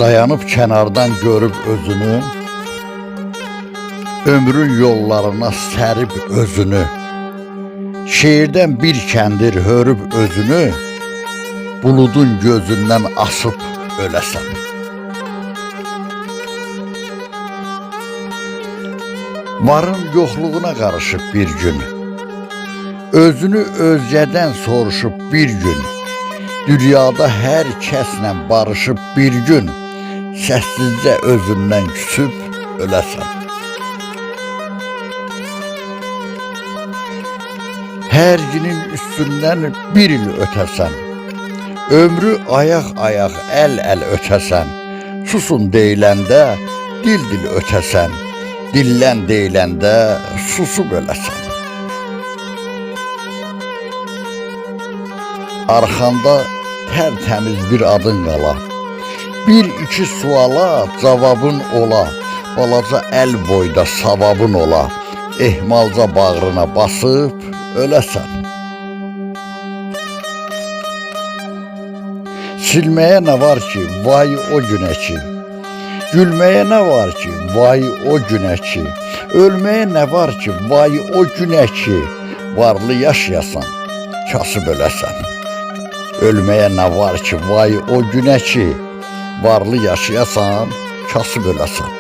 Dayanıb kənardan görüb özünü, ömrün yollarına sərib özünü, şeirdən bir kəndir hörüb özünü, buludun gözündən asıb öləsən. Varın yoxluğuna qarışıb bir gün, özünü özgədən soruşub bir gün, dünyada hər kəslə barışıb bir gün, səssizcə özündən küsüb öləsən. Hər günün üstündən bir il ötəsən, ömrü ayaq-ayaq, əl-əl ötəsən, susun deyiləndə dil-dil ötəsən, dillən deyiləndə susub öləsən. Arxanda tərtəmiz bir adın qala, bir-iki suala cavabın ola, balaca əl boyda savabın ola, ehmalca bağrına basıb öləsən. Silməyə nə var ki, vay o günə ki, gülməyə nə var ki, vay o günə ki, ölməyə nə var ki, vay o günə ki, varlı yaşayasan, kasıb öləsən. Ölməyə nə var ki, vay o günə ki, varlı yaşayasan, kasıb öləsən.